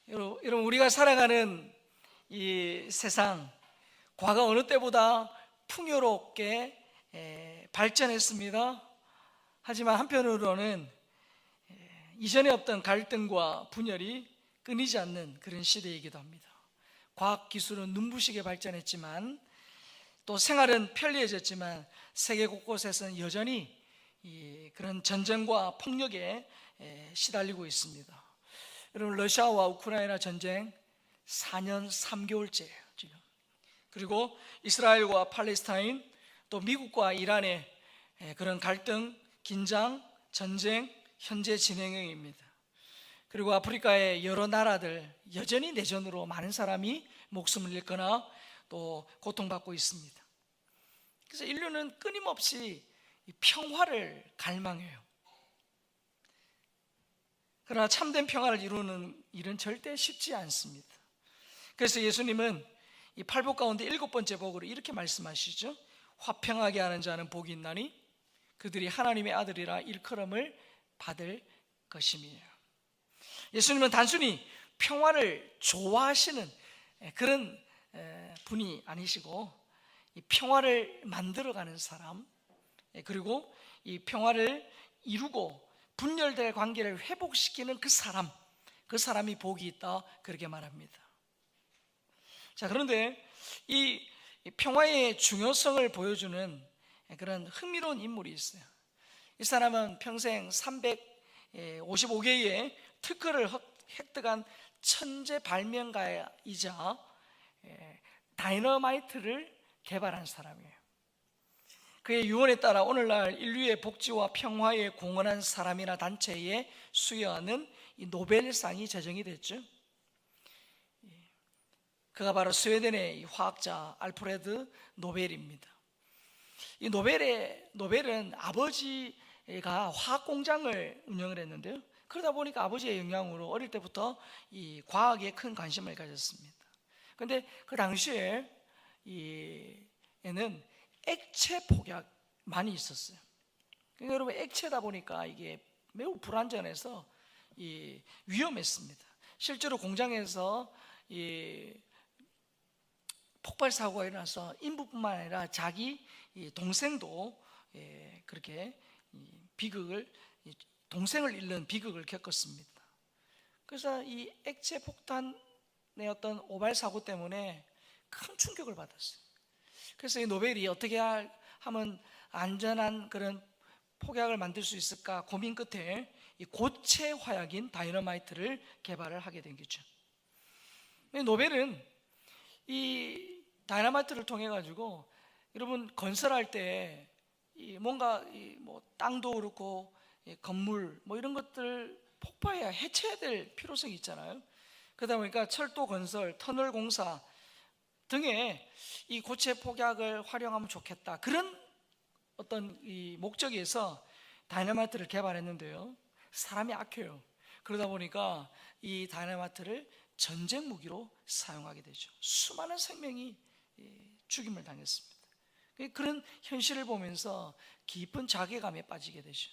여러분, 우리가 살아가는 이 세상, 과거 어느 때보다 풍요롭게 발전했습니다. 하지만 한편으로는 이전에 없던 갈등과 분열이 끊이지 않는 그런 시대이기도 합니다. 과학기술은 눈부시게 발전했지만, 또 생활은 편리해졌지만, 세계 곳곳에서는 여전히 그런 전쟁과 폭력에 시달리고 있습니다. 여러분, 러시아와 우크라이나 전쟁 4년 3개월째예요 지금. 그리고 이스라엘과 팔레스타인, 또 미국과 이란의 그런 갈등, 긴장, 전쟁 현재 진행형입니다. 그리고 아프리카의 여러 나라들 여전히 내전으로 많은 사람이 목숨을 잃거나 또 고통받고 있습니다. 그래서 인류는 끊임없이 평화를 갈망해요. 그러나 참된 평화를 이루는 일은 절대 쉽지 않습니다. 그래서 예수님은 이 팔복 가운데 7번째 복으로 이렇게 말씀하시죠. 화평하게 하는 자는 복이 있나니 그들이 하나님의 아들이라 일컬음을 받을 것임이에요. 예수님은 단순히 평화를 좋아하시는 그런 분이 아니시고, 이 평화를 만들어가는 사람, 그리고 이 평화를 이루고 분열될 관계를 회복시키는 그 사람이 복이 있다, 그렇게 말합니다. 자, 그런데 이 평화의 중요성을 보여주는 그런 흥미로운 인물이 있어요. 이 사람은 평생 355개의 특허를 획득한 천재 발명가이자 다이너마이트를 개발한 사람이에요. 그의 유언에 따라 오늘날 인류의 복지와 평화에 공헌한 사람이나 단체에 수여하는 이 노벨상이 제정이 됐죠. 그가 바로 스웨덴의 화학자 알프레드 노벨입니다. 이 노벨은 아버지가 화학 공장을 운영을 했는데요. 그러다 보니까 아버지의 영향으로 어릴 때부터 이 과학에 큰 관심을 가졌습니다. 그런데 그 당시에 에는 액체 폭약 많이 있었어요. 그러니까 여러분, 액체다 보니까 이게 매우 불안전해서 위험했습니다. 실제로 공장에서 폭발 사고가 일어나서 인부뿐만 아니라 자기 동생도 그렇게 동생을 잃는 비극을 겪었습니다. 그래서 이 액체 폭탄의 어떤 오발 사고 때문에 큰 충격을 받았어요. 그래서 이 노벨이 어떻게 하면 안전한 그런 폭약을 만들 수 있을까 고민 끝에 이 고체 화약인 다이너마이트를 개발을 하게 된 거죠. 노벨은 이 다이너마이트를 통해 가지고, 여러분, 건설할 때 뭔가 뭐 땅도 그렇고 건물 뭐 이런 것들 폭파해야 해체해야 될 필요성이 있잖아요. 그러다 보니까 철도 건설, 터널 공사 등에 이 고체 폭약을 활용하면 좋겠다, 그런 어떤 이 목적에서 다이너마이트를 개발했는데요. 사람이 악해요. 그러다 보니까 이 다이너마이트를 전쟁 무기로 사용하게 되죠. 수많은 생명이 죽임을 당했습니다. 그런 현실을 보면서 깊은 자괴감에 빠지게 되죠.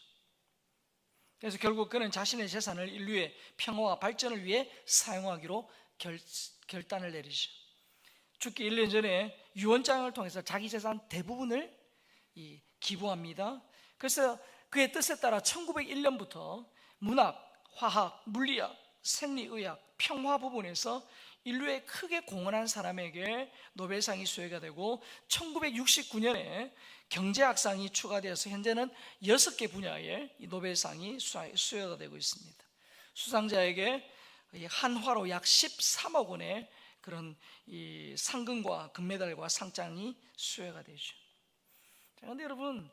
그래서 결국 그는 자신의 재산을 인류의 평화와 발전을 위해 사용하기로 결단을 내리죠. 죽기 1년 전에 유언장을 통해서 자기 재산 대부분을 기부합니다. 그래서 그의 뜻에 따라 1901년부터 문학, 화학, 물리학, 생리의학, 평화 부분에서 인류에 크게 공헌한 사람에게 노벨상이 수여가 되고, 1969년에 경제학상이 추가되어서 현재는 6개 분야에 이 노벨상이 수여가 되고 있습니다. 수상자에게 한화로 약 13억 원의 그런 이 상금과 금메달과 상장이 수여가 되죠. 그런데 여러분,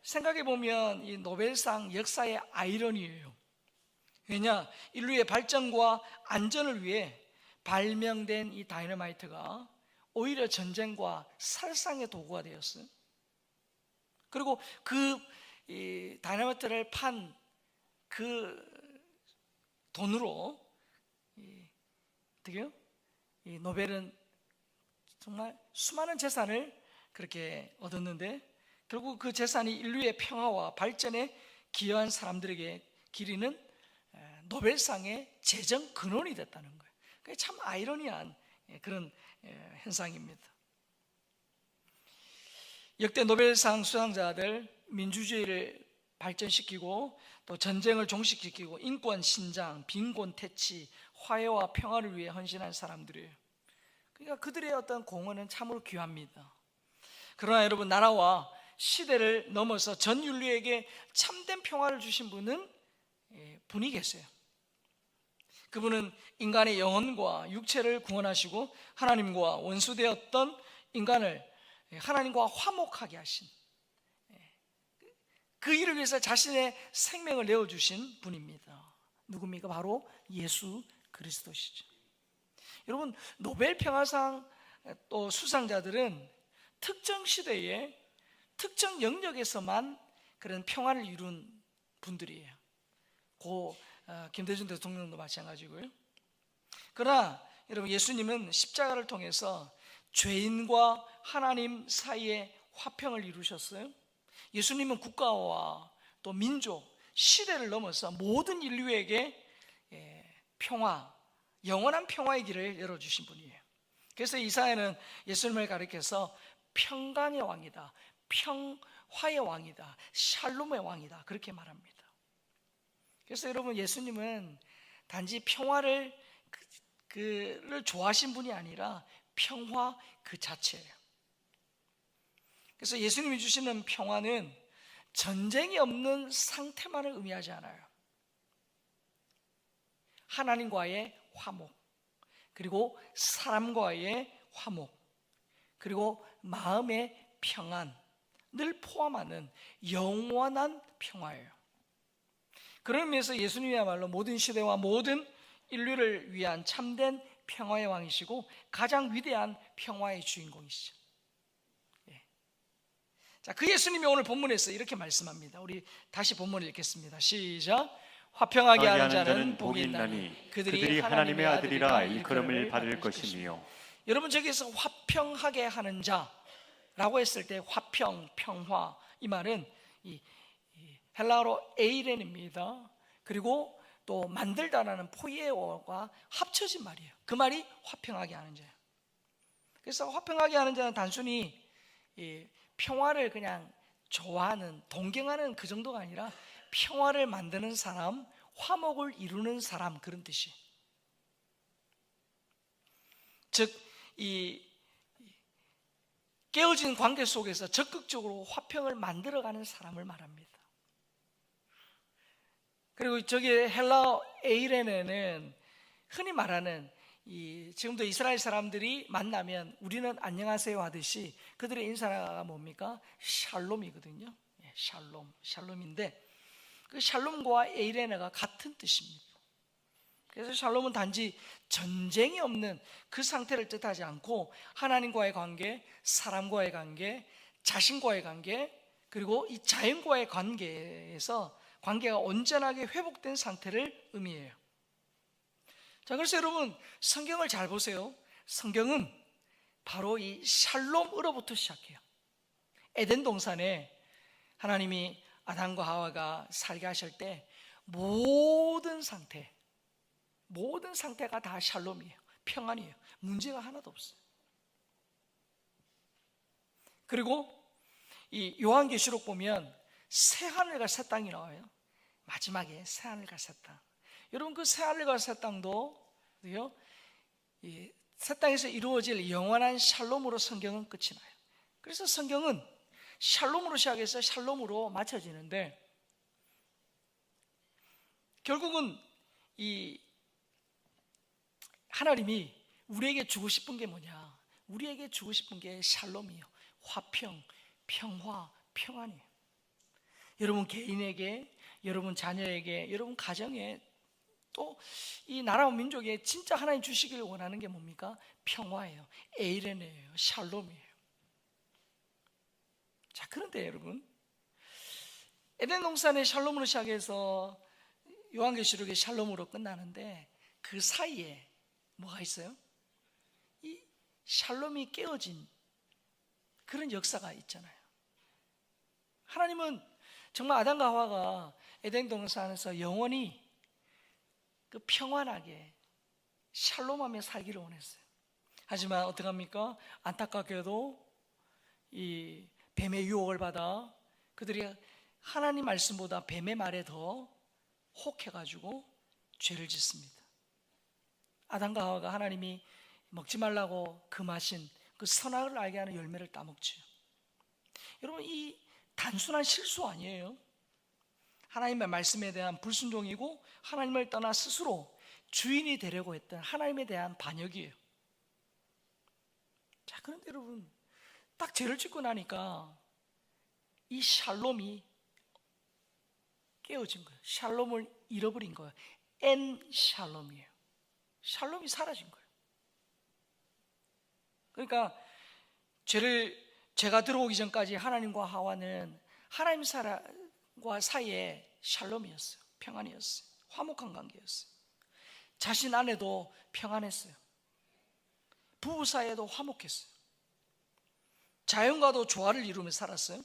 생각해 보면 이 노벨상 역사의 아이러니예요. 왜냐, 인류의 발전과 안전을 위해 발명된 이 다이너마이트가 오히려 전쟁과 살상의 도구가 되었어요. 그리고 이 다이너마이트를 판 그 돈으로 어떻게요? 이 노벨은 정말 수많은 재산을 그렇게 얻었는데, 결국 그 재산이 인류의 평화와 발전에 기여한 사람들에게 기리는 노벨상의 재정 근원이 됐다는 거예요. 그게 참 아이러니한 그런 현상입니다. 역대 노벨상 수상자들 민주주의를 발전시키고 또 전쟁을 종식시키고 인권 신장, 빈곤 퇴치, 화해와 평화를 위해 헌신한 사람들이에요. 그러니까 그들의 어떤 공헌은 참으로 귀합니다. 그러나 여러분, 나라와 시대를 넘어서 전 인류에게 참된 평화를 주신 분이 계세요. 그분은 인간의 영혼과 육체를 구원하시고 하나님과 원수되었던 인간을 하나님과 화목하게 하신, 그 일을 위해서 자신의 생명을 내어주신 분입니다. 누굽니까? 바로 예수 그리스도시죠. 여러분, 노벨 평화상 또 수상자들은 특정 시대에 특정 영역에서만 그런 평화를 이룬 분들이에요. 김대중 대통령도 마찬가지고요. 그러나 여러분, 예수님은 십자가를 통해서 죄인과 하나님 사이에 화평을 이루셨어요. 예수님은 국가와 또 민족, 시대를 넘어서 모든 인류에게 평화, 영원한 평화의 길을 열어주신 분이에요. 그래서 이사야는 예수님을 가리켜서 평강의 왕이다, 평화의 왕이다, 샬롬의 왕이다, 그렇게 말합니다. 그래서 여러분, 예수님은 단지 평화를 그를 좋아하신 분이 아니라 평화 그 자체예요. 그래서 예수님이 주시는 평화는 전쟁이 없는 상태만을 의미하지 않아요. 하나님과의 화목, 그리고 사람과의 화목, 그리고 마음의 평안을 포함하는 영원한 평화예요. 그런 의미에서 예수님이야말로 모든 시대와 모든 인류를 위한 참된 평화의 왕이시고 가장 위대한 평화의 주인공이시죠. 자, 그 예수님이 오늘 본문에서 이렇게 말씀합니다. 우리 다시 본문을 읽겠습니다. 시작. 화평하게 하는 자는 복이 있나니 그들이 하나님의 아들이라 일컬음을 받을 것이며. 여러분, 저기서 화평하게 하는 자라고 했을 때 화평, 평화, 이 말은 이 헬라어로 에이렌입니다. 그리고 또 만들다라는 포이에어가 합쳐진 말이에요. 그 말이 화평하게 하는 자예요. 그래서 화평하게 하는 자는 단순히 평화를 그냥 좋아하는, 동경하는 그 정도가 아니라 평화를 만드는 사람, 화목을 이루는 사람, 그런 뜻이에요. 즉, 이 깨어진 관계 속에서 적극적으로 화평을 만들어가는 사람을 말합니다. 그리고 저기 헬라어 에이레네는 흔히 말하는 지금도 이스라엘 사람들이 만나면 우리는 안녕하세요 하듯이 그들의 인사가 뭡니까? 샬롬이거든요. 샬롬인데 그 샬롬과 에이레네가 같은 뜻입니다. 그래서 샬롬은 단지 전쟁이 없는 그 상태를 뜻하지 않고 하나님과의 관계, 사람과의 관계, 자신과의 관계, 그리고 이 자연과의 관계에서 관계가 온전하게 회복된 상태를 의미해요. 자, 그래서 여러분, 성경을 잘 보세요. 성경은 바로 이 샬롬으로부터 시작해요. 에덴 동산에 하나님이 아담과 하와가 살게 하실 때 모든 상태가 다 샬롬이에요. 평안이에요. 문제가 하나도 없어요. 그리고 이 요한계시록 보면 새하늘과 새 땅이 나와요. 마지막에 새하늘과 새 땅. 여러분, 그 새하늘과 새 땅도 새 땅에서 이루어질 영원한 샬롬으로 성경은 끝이 나요. 그래서 성경은 샬롬으로 시작해서 샬롬으로 마쳐지는데, 결국은 이 하나님이 우리에게 주고 싶은 게 뭐냐? 우리에게 주고 싶은 게 샬롬이에요. 화평, 평화, 평안이에요. 여러분 개인에게, 여러분 자녀에게, 여러분 가정에, 또 이 나라와 민족에 진짜 하나님 주시기를 원하는 게 뭡니까? 평화예요. 에이레네예요. 샬롬이에요. 자, 그런데 여러분, 에덴 동산의 샬롬으로 시작해서 요한계시록의 샬롬으로 끝나는데 그 사이에 뭐가 있어요? 이 샬롬이 깨어진 그런 역사가 있잖아요. 하나님은 정말 아담과 하와가 에덴 동산에서 영원히 그 평안하게 샬롬하며 살기를 원했어요. 하지만 어떡합니까? 안타깝게도 이 뱀의 유혹을 받아 그들이 하나님 말씀보다 뱀의 말에 더 혹해가지고 죄를 짓습니다. 아담과 하와가 하나님이 먹지 말라고 금하신 그 선악을 알게 하는 열매를 따먹지요. 여러분, 이 단순한 실수 아니에요. 하나님의 말씀에 대한 불순종이고 하나님을 떠나 스스로 주인이 되려고 했던 하나님에 대한 반역이에요. 자, 그런데 여러분, 딱 죄를 짓고 나니까 이 샬롬이 깨어진 거예요. 샬롬을 잃어버린 거예요. 엔 샬롬이에요. 샬롬이 사라진 거예요. 그러니까 죄가 들어오기 전까지 하나님과 하와는 하나님 사람과 사이에 샬롬이었어요. 평안이었어요. 화목한 관계였어요. 자신 안에도 평안했어요. 부부 사이에도 화목했어요. 자연과도 조화를 이루며 살았어요.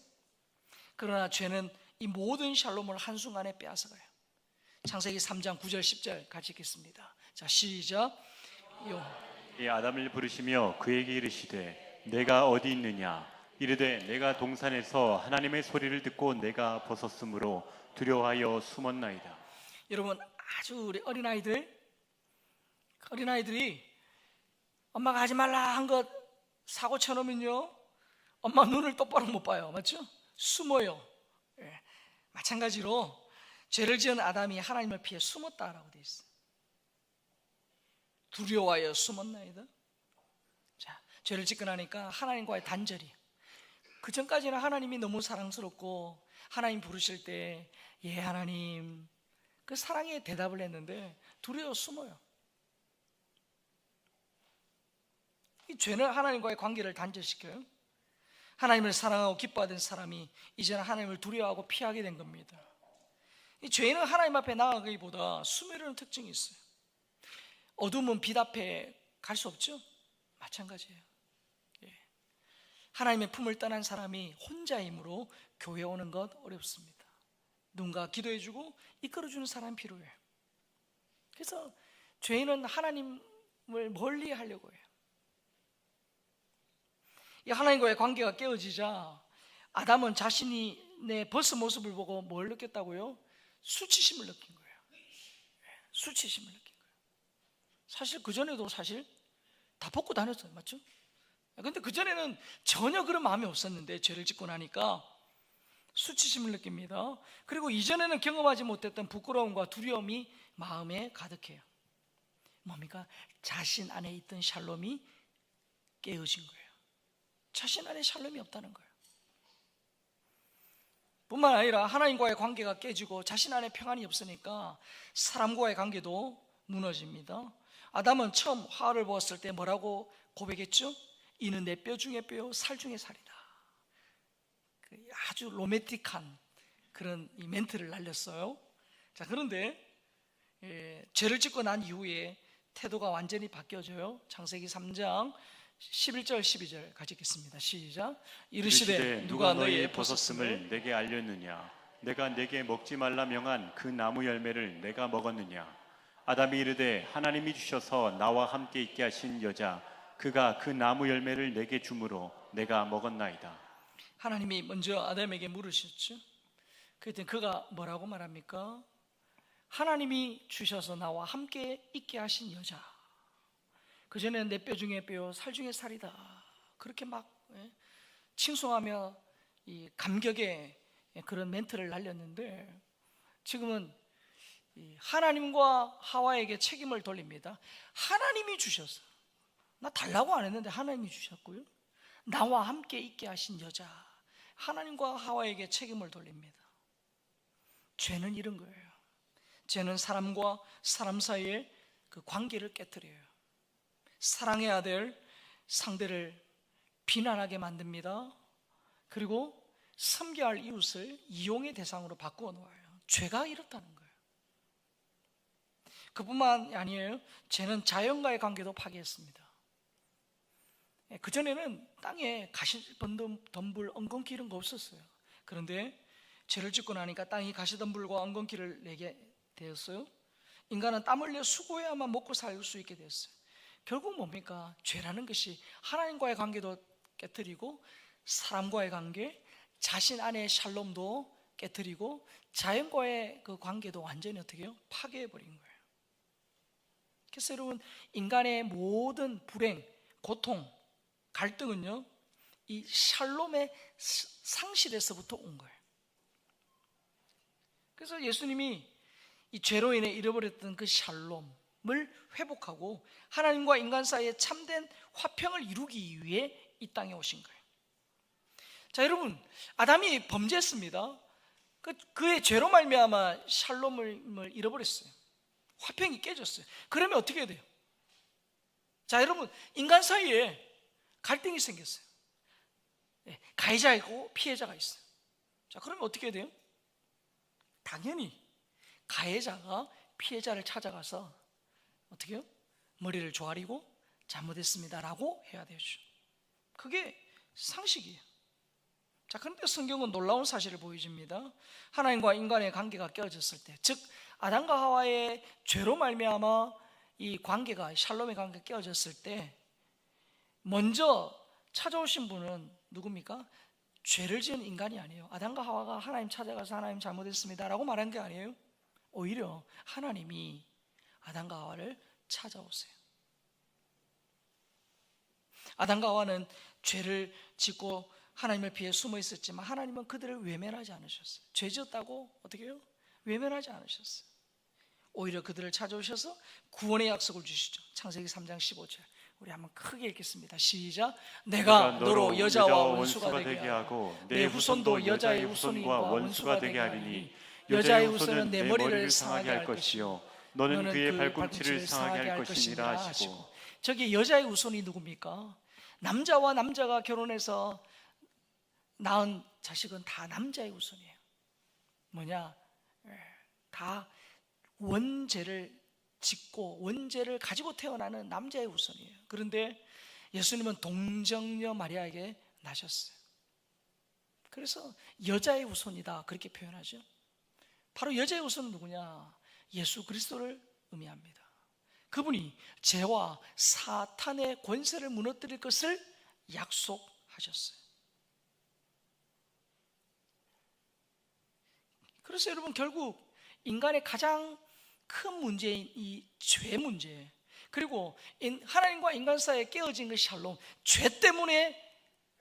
그러나 죄는 이 모든 샬롬을 한순간에 빼앗아가요. 창세기 3장 9절 10절 같이 읽겠습니다. 자, 시작. 이 아담을 부르시며 그에게 이르시되 내가 어디 있느냐 이르되 내가 동산에서 하나님의 소리를 듣고 내가 벗었으므로 두려워하여 숨었나이다. 여러분, 아주 우리 어린아이들이 엄마가 하지 말라 한 것 사고 쳐놓으면요, 엄마 눈을 똑바로 못 봐요. 맞죠? 숨어요. 예. 마찬가지로 죄를 지은 아담이 하나님을 피해 숨었다라고 되어 있어요. 두려워하여 숨었나이다. 자, 죄를 짓고 나니까 하나님과의 단절이, 그 전까지는 하나님이 너무 사랑스럽고 하나님 부르실 때 예 하나님, 그 사랑에 대답을 했는데 두려워 숨어요. 이 죄는 하나님과의 관계를 단절시켜요. 하나님을 사랑하고 기뻐하던 사람이 이제는 하나님을 두려워하고 피하게 된 겁니다. 이 죄는 하나님 앞에 나아가기보다 숨으려는 특징이 있어요. 어둠은 빛 앞에 갈 수 없죠? 마찬가지예요. 예. 하나님의 품을 떠난 사람이 혼자이므로 교회 오는 것 어렵습니다. 누군가 기도해주고 이끌어주는 사람이 필요해요. 그래서 죄인은 하나님을 멀리 하려고 해요. 이 하나님과의 관계가 깨어지자 아담은 자신이 내 벗은 모습을 보고 뭘 느꼈다고요? 수치심을 느낀 거예요. 수치심을 느낀 거예요. 사실 그전에도 다 벗고 다녔어요. 맞죠? 근데 그전에는 전혀 그런 마음이 없었는데 죄를 짓고 나니까 수치심을 느낍니다. 그리고 이전에는 경험하지 못했던 부끄러움과 두려움이 마음에 가득해요. 뭡니까? 자신 안에 있던 샬롬이 깨어진 거예요. 자신 안에 샬롬이 없다는 거예요. 뿐만 아니라 하나님과의 관계가 깨지고 자신 안에 평안이 없으니까 사람과의 관계도 무너집니다. 아담은 처음 하와를 보았을 때 뭐라고 고백했죠? 이는 내 뼈 중에 뼈요 살 중에 살이다. 아주 로맨틱한 그런 이 멘트를 날렸어요. 자, 그런데 죄를 짓고 난 이후에 태도가 완전히 바뀌어져요. 창세기 3장 11절 12절 같이 읽겠습니다. 시작. 이르시되 누가 너희의 벗었음을 내게 알렸느냐 내가 내게 먹지 말라 명한 그 나무 열매를 내가 먹었느냐. 아담이 이르되 하나님이 주셔서 나와 함께 있게 하신 여자 그가 그 나무 열매를 내게 주므로 내가 먹었나이다. 하나님이 먼저 아담에게 물으셨죠. 그랬더니 그가 뭐라고 말합니까? 하나님이 주셔서 나와 함께 있게 하신 여자, 그전에는 내 뼈 중에 뼈요 살 중에 살이다, 그렇게 막 칭송하며 이 감격의 그런 멘트를 날렸는데 지금은 하나님과 하와에게 책임을 돌립니다. 하나님이 주셔서, 나 달라고 안 했는데 하나님이 주셨고요, 나와 함께 있게 하신 여자, 하나님과 하와에게 책임을 돌립니다. 죄는 이런 거예요. 죄는 사람과 사람 사이의 그 관계를 깨뜨려요. 사랑해야 될 상대를 비난하게 만듭니다. 그리고 섬겨야 할 이웃을 이용의 대상으로 바꾸어 놓아요. 죄가 이렇다는 거예요. 그뿐만 아니에요. 죄는 자연과의 관계도 파괴했습니다. 그전에는 땅에 가시덤불, 엉겅퀴 이런 거 없었어요. 그런데 죄를 짓고 나니까 땅이 가시덤불과 엉겅퀴를 내게 되었어요. 인간은 땀 흘려 수고해야만 먹고 살 수 있게 됐어요. 결국 뭡니까? 죄라는 것이 하나님과의 관계도 깨뜨리고 사람과의 관계, 자신 안의 샬롬도 깨뜨리고 자연과의 그 관계도 완전히 어떻게 해요? 파괴해버린 거예요. 그래서 여러분, 인간의 모든 불행, 고통, 갈등은요, 이 샬롬의 상실에서부터 온 거예요. 그래서 예수님이 이 죄로 인해 잃어버렸던 그 샬롬을 회복하고 하나님과 인간 사이에 참된 화평을 이루기 위해 이 땅에 오신 거예요. 자, 여러분, 아담이 범죄했습니다. 그의 죄로 말미암아 샬롬을 잃어버렸어요. 화평이 깨졌어요. 그러면 어떻게 해야 돼요? 자, 여러분, 인간 사이에 갈등이 생겼어요. 가해자이고 피해자가 있어요. 자, 그러면 어떻게 해야 돼요? 당연히 가해자가 피해자를 찾아가서 어떻게 해요? 머리를 조아리고 잘못했습니다라고 해야 되죠. 그게 상식이에요. 자, 그런데 성경은 놀라운 사실을 보여줍니다. 하나님과 인간의 관계가 깨어졌을 때, 즉 아담과 하와의 죄로 말미암아 이 관계가, 샬롬의 관계가 깨어졌을 때 먼저 찾아오신 분은 누굽니까? 죄를 지은 인간이 아니에요. 아담과 하와가 하나님 찾아가서 하나님 잘못했습니다라고 말한 게 아니에요. 오히려 하나님이 아담과 하와를 찾아오세요. 아담과 하와는 죄를 짓고 하나님을 피해 숨어 있었지만 하나님은 그들을 외면하지 않으셨어요. 죄 지었다고 어떻게 해요? 외면하지 않으셨어요. 오히려 그들을 찾아오셔서 구원의 약속을 주시죠. 창세기 3장 15절 우리 한번 크게 읽겠습니다. 시작. 내가 너로 여자와 원수가 되게 하고 내 후손도 여자의 후손과 원수가 되게 하리니 여자의 후손은 내 머리를 상하게 할 것이요 너는 그의 발꿈치를 상하게 할 것이니라 하시고. 저기 여자의 후손이 누굽니까? 남자와 남자가 결혼해서 낳은 자식은 다 남자의 후손이에요. 뭐냐? 다 원죄를 짓고 원죄를 가지고 태어나는 남자의 후손이에요. 그런데 예수님은 동정녀 마리아에게 나셨어요. 그래서 여자의 후손이다 그렇게 표현하죠. 바로 여자의 후손은 누구냐? 예수 그리스도를 의미합니다. 그분이 죄와 사탄의 권세를 무너뜨릴 것을 약속하셨어요. 그래서 여러분, 결국 인간의 가장 큰 문제인 이 죄 문제, 그리고 하나님과 인간 사이에 깨어진 그 샬롬, 죄 때문에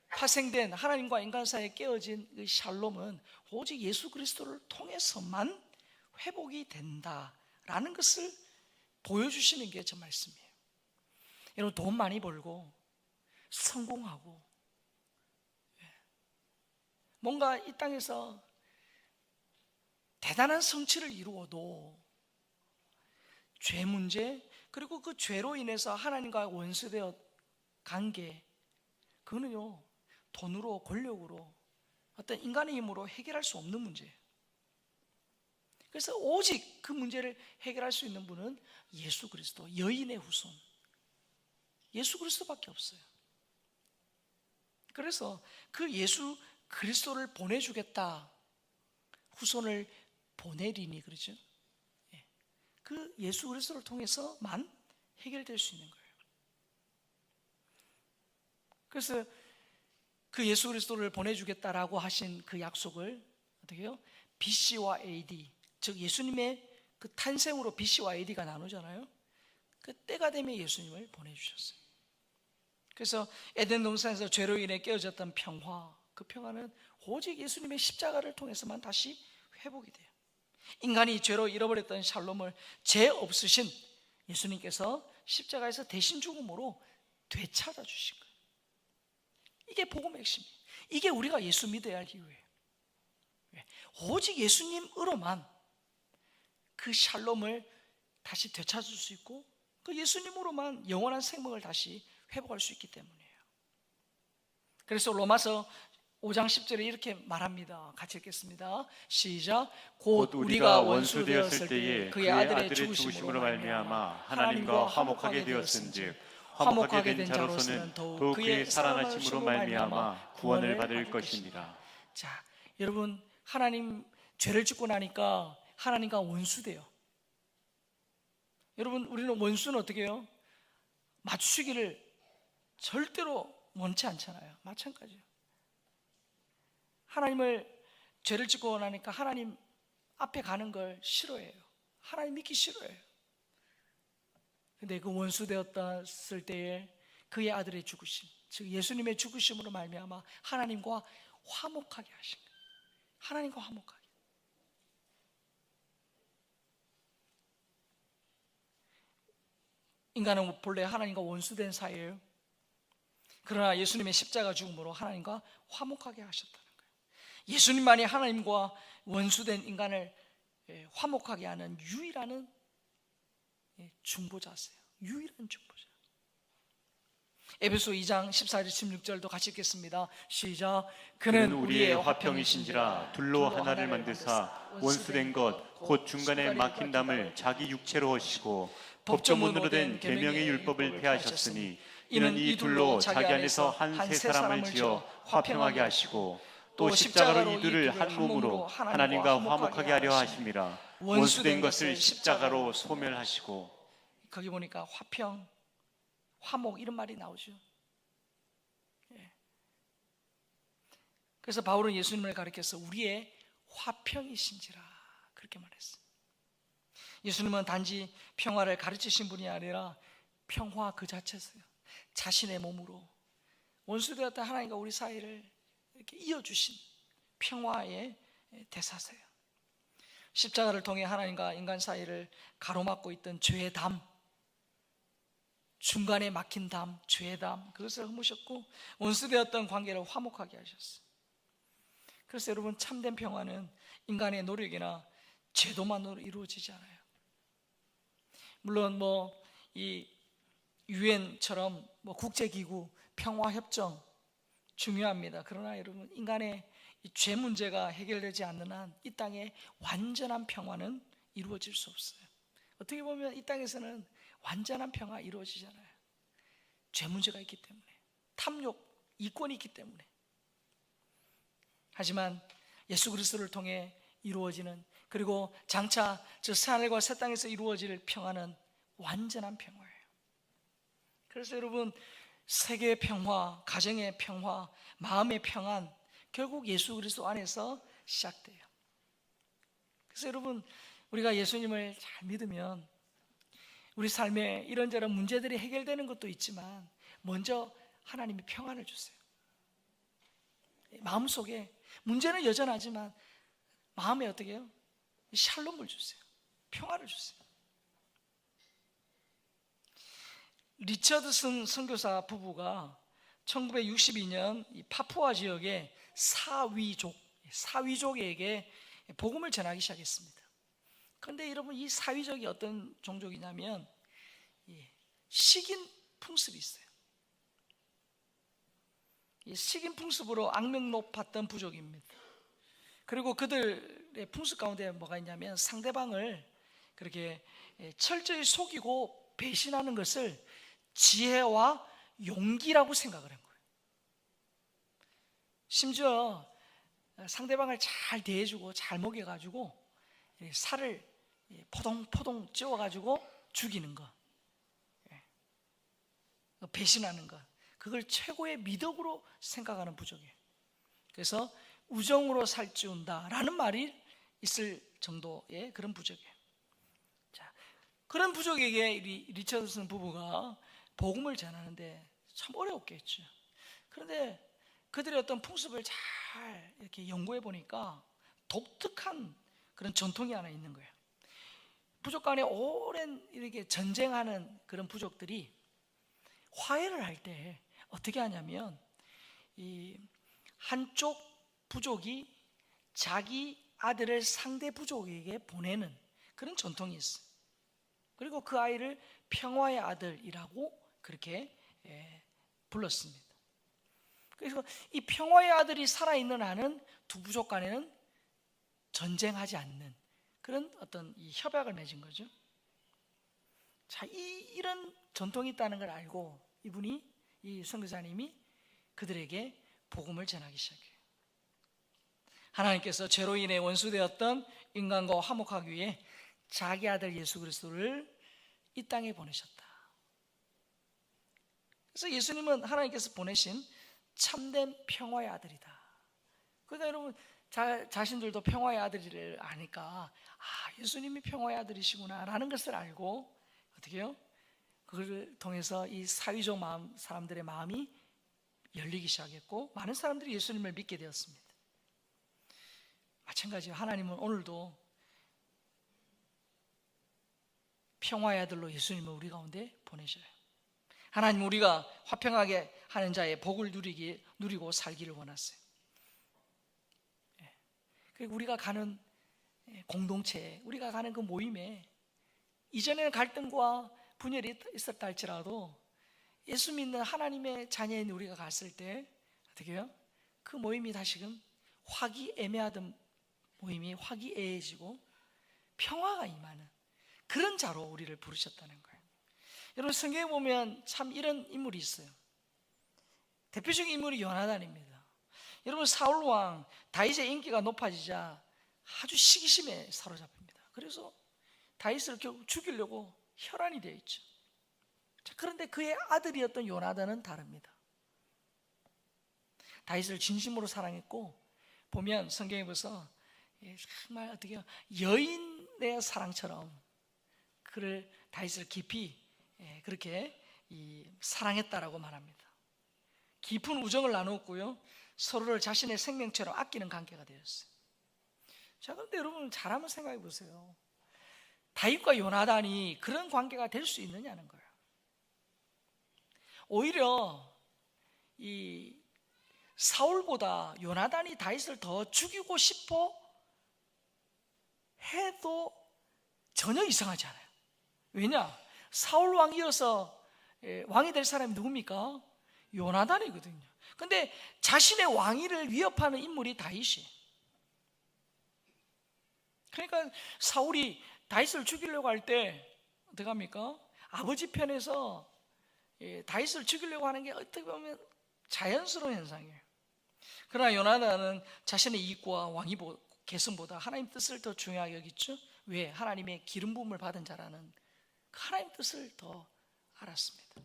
파생된 하나님과 인간 사이에 깨어진 그 샬롬은 오직 예수 그리스도를 통해서만 회복이 된다라는 것을 보여주시는 게 저 말씀이에요. 여러분, 돈 많이 벌고 성공하고 뭔가 이 땅에서 대단한 성취를 이루어도 죄 문제, 그리고 그 죄로 인해서 하나님과 원수되어 관계, 그거는요 돈으로, 권력으로, 어떤 인간의 힘으로 해결할 수 없는 문제예요. 그래서 오직 그 문제를 해결할 수 있는 분은 예수 그리스도, 여인의 후손 예수 그리스도밖에 없어요. 그래서 그 예수 그리스도를 보내주겠다, 후손을 보내리니, 그러죠? 그 예수 그리스도를 통해서만 해결될 수 있는 거예요. 그래서 그 예수 그리스도를 보내주겠다라고 하신 그 약속을 어떻게 해요? BC와 AD, 즉 예수님의 그 탄생으로 BC와 AD가 나누잖아요. 그 때가 되면 예수님을 보내주셨어요. 그래서 에덴 동산에서 죄로 인해 깨어졌던 평화, 그 평화는 오직 예수님의 십자가를 통해서만 다시 회복이 돼요. 인간이 죄로 잃어버렸던 샬롬을 죄 없으신 예수님께서 십자가에서 대신 죽음으로 되찾아 주신 거예요. 이게 복음의 핵심이에요. 이게 우리가 예수 믿어야 할 이유예요. 오직 예수님으로만 그 샬롬을 다시 되찾을 수 있고, 그 예수님으로만 영원한 생명을 다시 회복할 수 있기 때문이에요. 그래서 로마서 5장 10절에 이렇게 말합니다. 같이 읽겠습니다. 시작. 곧 우리가 원수 되었을 때에 그의 아들의 죽으심으로 말미암아 하나님과 화목하게 되었은즉 화목하게 된 자로서는 더욱 그의 살아나심으로 말미암아 구원을 받을 것입니다. 자, 여러분, 하나님 죄를 짓고 나니까 하나님과 원수돼요. 여러분, 우리는 원수는 어떻게 해요? 맞추기를 절대로 원치 않잖아요. 마찬가지예요. 하나님을 죄를 짓고 나니까 하나님 앞에 가는 걸 싫어해요. 하나님 믿기 싫어해요. 근데 그 원수 되었을 때에 그의 아들의 죽으심, 즉 예수님의 죽으심으로 말미암아 하나님과 화목하게 하신 거예요. 하나님과 화목하게. 인간은 본래 하나님과 원수된 사이예요. 그러나 예수님의 십자가 죽음으로 하나님과 화목하게 하셨다는 거예요. 예수님만이 하나님과 원수된 인간을 화목하게 하는 유일한 중보자세요. 유일한 중보자. 에베소 2장 14절 16절도 같이 읽겠습니다. 시작. 그는 우리의 화평이신지라 둘로 하나를 만드사 원수된 것 곧 중간에 막힌 담을 자기 육체로 하시고 법조문으로 된 계명의 율법을 폐하셨으니 이는 이 둘로 자기 안에서 한 세 사람을 지어 화평하게 하시고 또 십자가로 이 둘을 한 몸으로 하나님과 화목하게 하려 하심이라. 원수된 것을 십자가로 소멸하시고. 거기 보니까 화평, 화목 이런 말이 나오죠. 그래서 바울은 예수님을 가리켜서 우리의 화평이신지라 그렇게 말했어요. 예수님은 단지 평화를 가르치신 분이 아니라 평화 그 자체세요. 자신의 몸으로 원수되었던 하나님과 우리 사이를 이렇게 이어주신 평화의 대사세요. 십자가를 통해 하나님과 인간 사이를 가로막고 있던 죄의 담, 중간에 막힌 담, 죄의 담, 그것을 허무셨고 원수되었던 관계를 화목하게 하셨어요. 그래서 여러분, 참된 평화는 인간의 노력이나 제도만으로 이루어지지 않아요. 물론 이 유엔처럼 국제기구, 평화협정 중요합니다. 그러나 여러분, 인간의 이 죄 문제가 해결되지 않는 한 이 땅에 완전한 평화는 이루어질 수 없어요. 어떻게 보면 이 땅에서는 완전한 평화 이루어지잖아요. 죄 문제가 있기 때문에, 탐욕, 이권이 있기 때문에. 하지만 예수 그리스도를 통해 이루어지는, 그리고 장차 저 새하늘과 새 땅에서 이루어질 평화는 완전한 평화예요. 그래서 여러분, 세계의 평화, 가정의 평화, 마음의 평안, 결국 예수 그리스도 안에서 시작돼요. 그래서 여러분, 우리가 예수님을 잘 믿으면 우리 삶에 이런저런 문제들이 해결되는 것도 있지만 먼저 하나님이 평안을 주세요. 마음속에 문제는 여전하지만 마음에 어떻게 해요? 샬롬을 주세요. 평화를 주세요. 리처드슨 선교사 부부가 1962년 이 파푸아 지역의 사위족에게 복음을 전하기 시작했습니다. 그런데 여러분, 이 사위족이 어떤 종족이냐면 식인 풍습이 있어요. 이 식인 풍습으로 악명 높았던 부족입니다. 그리고 그들의 풍습 가운데 뭐가 있냐면 상대방을 그렇게 철저히 속이고 배신하는 것을 지혜와 용기라고 생각을 한 거예요. 심지어 상대방을 잘 대해주고 잘 먹여가지고 살을 포동포동 찌워가지고 죽이는 것, 배신하는 것, 그걸 최고의 미덕으로 생각하는 부족이에요. 그래서 우정으로 살찌운다라는 말이 있을 정도의 그런 부족이에요. 자, 그런 부족에게 리처드슨 부부가 복음을 전하는데 참 어려웠겠죠. 그런데 그들의 어떤 풍습을 잘 이렇게 연구해 보니까 독특한 그런 전통이 하나 있는 거예요. 부족 간에 오랜 이렇게 전쟁하는 그런 부족들이 화해를 할 때 어떻게 하냐면, 이 한쪽 부족이 자기 아들을 상대 부족에게 보내는 그런 전통이 있어요. 그리고 그 아이를 평화의 아들이라고 그렇게 불렀습니다. 그래서 이 평화의 아들이 살아있는 한은 두 부족 간에는 전쟁하지 않는 그런 어떤 이 협약을 맺은 거죠. 자, 이런 전통이 있다는 걸 알고 이 선교사님이 그들에게 복음을 전하기 시작해요. 하나님께서 죄로 인해 원수되었던 인간과 화목하기 위해 자기 아들 예수 그리스도를 이 땅에 보내셨다. 그래서 예수님은 하나님께서 보내신 참된 평화의 아들이다. 그러니까 여러분 자신들도 평화의 아들을 아니까 예수님이 평화의 아들이시구나 라는 것을 알고 어떻게 해요? 그걸 통해서 이 사회적 사람들의 마음이 열리기 시작했고 많은 사람들이 예수님을 믿게 되었습니다. 마찬가지로 하나님은 오늘도 평화의 아들로 예수님을 우리 가운데 보내셔요. 하나님 우리가 화평하게 하는 자의 복을 누리고 살기를 원하세요. 그리고 우리가 가는 공동체, 우리가 가는 그 모임에 이전에는 갈등과 분열이 있었다 할지라도 예수 믿는 하나님의 자녀인 우리가 갔을 때 어떻게 해요? 그 모임이 다시금 화기애매하던 모임이 화기애애해지고 평화가 임하는 그런 자로 우리를 부르셨다는 거예요. 여러분 성경에 보면 참 이런 인물이 있어요. 대표적인 인물이 요나단입니다. 여러분 사울왕 다윗의 인기가 높아지자 아주 시기심에 사로잡힙니다. 그래서 다윗을 결국 죽이려고 혈안이 되어 있죠. 자, 그런데 그의 아들이었던 요나단은 다릅니다. 다윗을 진심으로 사랑했고 보면 성경에 보서 정말 어떻게 여인의 사랑처럼 그를 다윗을 깊이 그렇게 사랑했다라고 말합니다. 깊은 우정을 나누었고요, 서로를 자신의 생명처럼 아끼는 관계가 되었어요. 자, 그런데 여러분 잘 한번 생각해 보세요. 다윗과 요나단이 그런 관계가 될 수 있느냐는 거예요. 오히려 이 사울보다 요나단이 다윗을 더 죽이고 싶어 해도 전혀 이상하지 않아요. 왜냐? 사울 왕이어서 왕이 될 사람이 누굽니까? 요나단이거든요. 근데 자신의 왕위를 위협하는 인물이 다윗이에요. 그러니까 사울이 다윗을 죽이려고 할 때 어떻게 합니까? 아버지 편에서 다윗을 죽이려고 하는 게 어떻게 보면 자연스러운 현상이에요. 그러나 요나단은 자신의 이익과 왕위 계승보다 하나님 뜻을 더 중요하게 여겼죠. 왜? 하나님의 기름 부음을 받은 자라는 그 하나님 뜻을 더 알았습니다.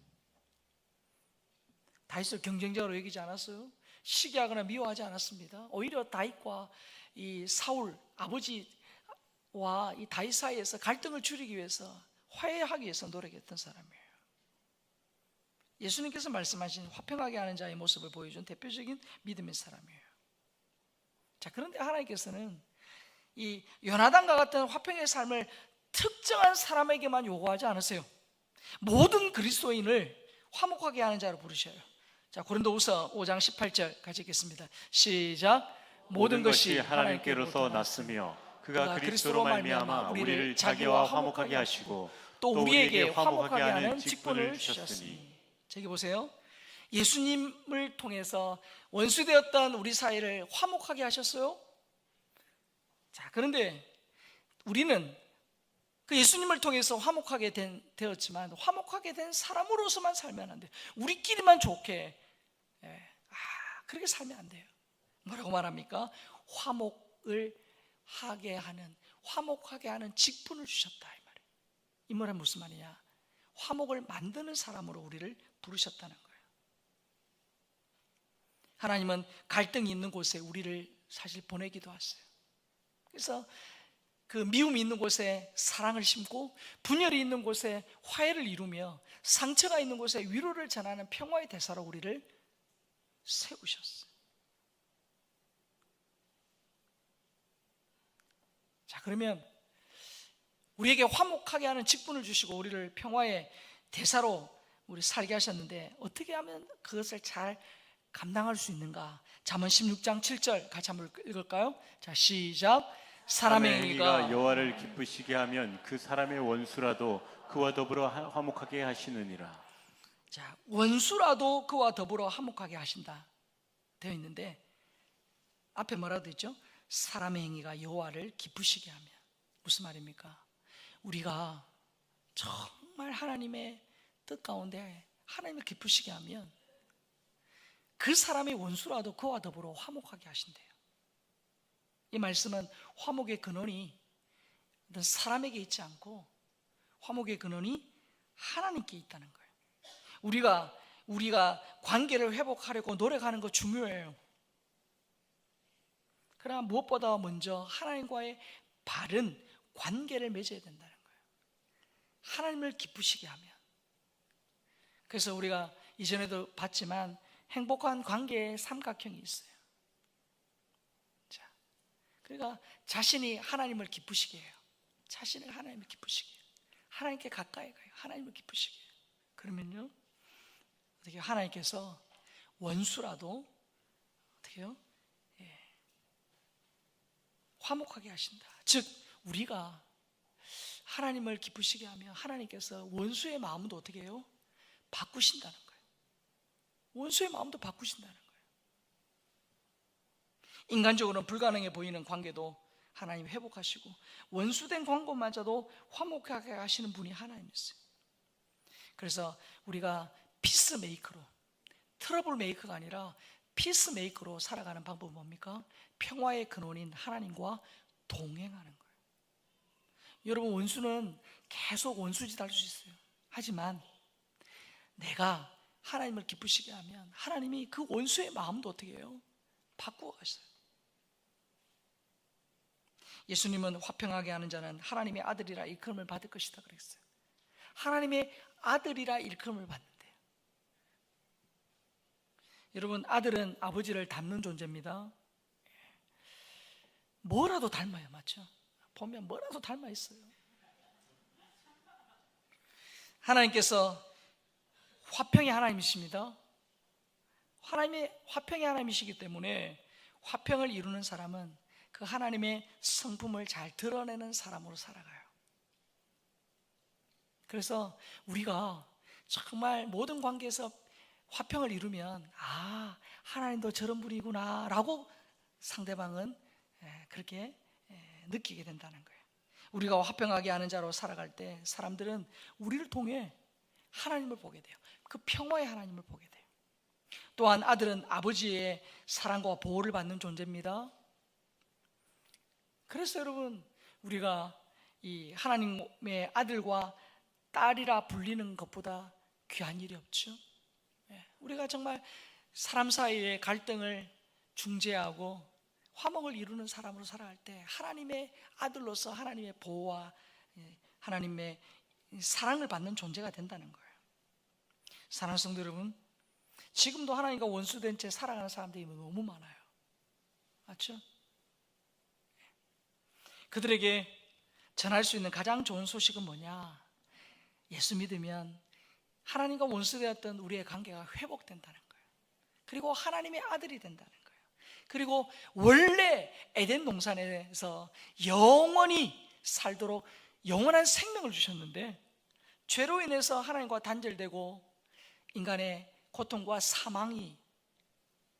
다윗을 경쟁자로 여기지 않았어요. 시기하거나 미워하지 않았습니다. 오히려 다윗과 이 사울 아버지와 이 다윗 사이에서 갈등을 줄이기 위해서, 화해하기 위해서 노력했던 사람이에요. 예수님께서 말씀하신 화평하게 하는 자의 모습을 보여준 대표적인 믿음의 사람이에요. 자, 그런데 하나님께서는 이 요나단과 같은 화평의 삶을 특정한 사람에게만 요구하지 않으세요. 모든 그리스도인을 화목하게 하는 자로 부르셔요. 자, 고린도후서 5장 18절 같이 읽겠습니다. 시작. 모든 것이 하나님께로서 났으며 그가 그리스도로 말미암아 우리를 자기와 화목하게 하시고 또 우리에게 화목하게 하는 직분을 주셨으니. 저기 보세요. 예수님을 통해서 원수되었던 우리 사이를 화목하게 하셨어요. 자, 그런데 우리는 그 예수님을 통해서 화목하게 되었지만 화목하게 된 사람으로서만 살면 안 돼요. 우리끼리만 좋게 그렇게 살면 안 돼요. 뭐라고 말합니까? 화목하게 하는 직분을 주셨다 이 말이에요. 이 말은 무슨 말이냐? 화목을 만드는 사람으로 우리를 부르셨다는 거예요. 하나님은 갈등이 있는 곳에 우리를 사실 보내기도 하세요. 그래서 그 미움이 있는 곳에 사랑을 심고 분열이 있는 곳에 화해를 이루며 상처가 있는 곳에 위로를 전하는 평화의 대사로 우리를 세우셨어요. 자, 그러면 우리에게 화목하게 하는 직분을 주시고 우리를 평화의 대사로 우리 살게 하셨는데 어떻게 하면 그것을 잘 감당할 수 있는가? 잠언 16장 7절 같이 한번 읽을까요? 자, 시작. 사람의 행위가 여호와를 기쁘시게 하면 그 사람의 원수라도 그와 더불어 화목하게 하시느니라. 자, 원수라도 그와 더불어 화목하게 하신다 되어 있는데 앞에 뭐라고 되어 있죠? 사람의 행위가 여호와를 기쁘시게 하면. 무슨 말입니까? 우리가 정말 하나님의 뜻 가운데 하나님을 기쁘시게 하면 그 사람의 원수라도 그와 더불어 화목하게 하신대요. 이 말씀은 화목의 근원이 어떤 사람에게 있지 않고 화목의 근원이 하나님께 있다는 거예요. 우리가 관계를 회복하려고 노력하는 거 중요해요. 그러나 무엇보다 먼저 하나님과의 바른 관계를 맺어야 된다는 거예요. 하나님을 기쁘시게 하면. 그래서 우리가 이전에도 봤지만 행복한 관계의 삼각형이 있어요. 자, 그러니까 자신이 하나님을 기쁘시게 해요. 자신을 하나님을 기쁘시게 해요. 하나님께 가까이 가요. 하나님을 기쁘시게 해요. 그러면요, 어떻게 하나님께서 원수라도 어떻게 해요? 화목하게 하신다. 즉 우리가 하나님을 기쁘시게 하면 하나님께서 원수의 마음도 어떻게 해요? 바꾸신다는 거예요. 원수의 마음도 바꾸신다는 거예요. 인간적으로는 불가능해 보이는 관계도 하나님 회복하시고 원수된 관계마저도 화목하게 하시는 분이 하나님이세요. 그래서 우리가 피스메이커로, 트러블 메이커가 아니라 피스메이커로 살아가는 방법은 뭡니까? 평화의 근원인 하나님과 동행하는 거예요. 여러분, 원수는 계속 원수짓 할 수 있어요. 하지만 내가 하나님을 기쁘시게 하면 하나님이 그 원수의 마음도 어떻게 해요? 바꾸어 가셔요. 예수님은 화평하게 하는 자는 하나님의 아들이라 일컬음을 받을 것이다 그랬어요. 하나님의 아들이라 일컬음을 받는데요. 여러분, 아들은 아버지를 닮는 존재입니다. 뭐라도 닮아요, 맞죠? 보면 뭐라도 닮아 있어요. 하나님께서 화평의 하나님이십니다. 하나님의 화평의 하나님이시기 때문에 화평을 이루는 사람은 그 하나님의 성품을 잘 드러내는 사람으로 살아가요. 그래서 우리가 정말 모든 관계에서 화평을 이루면 하나님도 저런 분이구나 라고 상대방은 그렇게 느끼게 된다는 거예요. 우리가 화평하게 하는 자로 살아갈 때 사람들은 우리를 통해 하나님을 보게 돼요. 그 평화의 하나님을 보게 돼요. 또한 아들은 아버지의 사랑과 보호를 받는 존재입니다. 그래서 여러분, 우리가 이 하나님의 아들과 딸이라 불리는 것보다 귀한 일이 없죠. 우리가 정말 사람 사이의 갈등을 중재하고 화목을 이루는 사람으로 살아갈 때 하나님의 아들로서 하나님의 보호와 하나님의 사랑을 받는 존재가 된다는 거예요. 사랑하는 성도 여러분, 지금도 하나님과 원수된 채 살아가는 사람들이 너무 많아요. 맞죠? 그들에게 전할 수 있는 가장 좋은 소식은 뭐냐? 예수 믿으면 하나님과 원수되었던 우리의 관계가 회복된다는 거예요. 그리고 하나님의 아들이 된다는 거예요. 그리고 원래 에덴 동산에서 영원히 살도록 영원한 생명을 주셨는데 죄로 인해서 하나님과 단절되고 인간의 고통과 사망이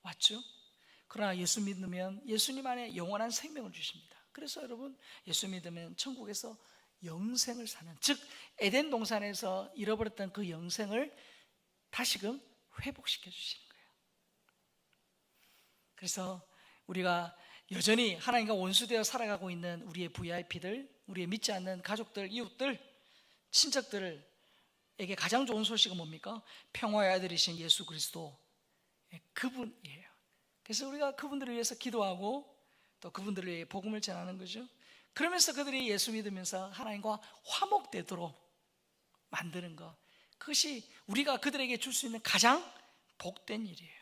왔죠. 그러나 예수 믿으면 예수님 안에 영원한 생명을 주십니다. 그래서 여러분, 예수 믿으면 천국에서 영생을 사는, 즉 에덴 동산에서 잃어버렸던 그 영생을 다시금 회복시켜 주시는 거예요. 그래서 우리가 여전히 하나님과 원수되어 살아가고 있는 우리의 VIP들, 우리의 믿지 않는 가족들, 이웃들, 친척들에게 가장 좋은 소식은 뭡니까? 평화의 아들이신 예수 그리스도, 그분이에요. 그래서 우리가 그분들을 위해서 기도하고 또 그분들을 위해 복음을 전하는 거죠. 그러면서 그들이 예수 믿으면서 하나님과 화목되도록 만드는 것, 그것이 우리가 그들에게 줄 수 있는 가장 복된 일이에요.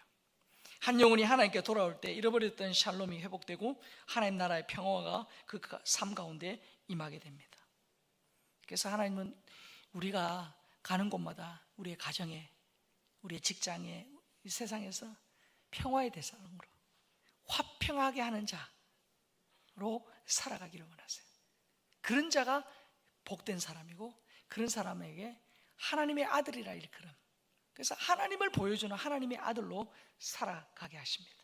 한 영혼이 하나님께 돌아올 때 잃어버렸던 샬롬이 회복되고 하나님 나라의 평화가 그 삶 가운데 임하게 됩니다. 그래서 하나님은 우리가 가는 곳마다 우리의 가정에, 우리의 직장에, 이 세상에서 평화의 대상으로 화평하게 하는 자로 살아가기를 원하세요. 그런 자가 복된 사람이고 그런 사람에게 하나님의 아들이라 일컬음, 그래서 하나님을 보여주는 하나님의 아들로 살아가게 하십니다.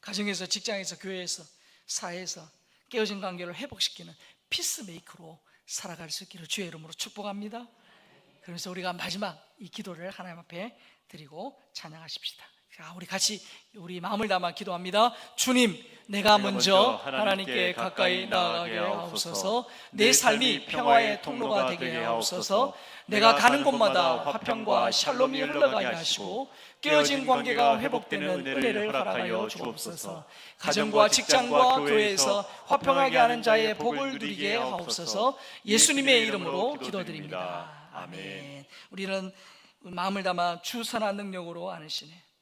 가정에서, 직장에서, 교회에서, 사회에서 깨어진 관계를 회복시키는 피스메이커로 살아갈 수 있기를 주의 이름으로 축복합니다. 그래서 우리가 마지막 이 기도를 하나님 앞에 드리고 찬양하십시다. 자, 우리 같이 우리 마음을 담아 기도합니다. 주님, 내가 먼저 하나님께 가까이 나아가게 하옵소서. 내 삶이 평화의 통로가 되게 하옵소서. 내가 가는 곳마다 화평과 샬롬이 흘러가게 하시고 깨어진 관계가 회복되는 은혜를 허락하여 주옵소서. 가정과 직장과 교회에서 화평하게 하는 자의 복을 누리게 하옵소서. 예수님의 이름으로 기도드립니다. 아멘. 우리는 마음을 담아 주 선한 능력으로 안으시네.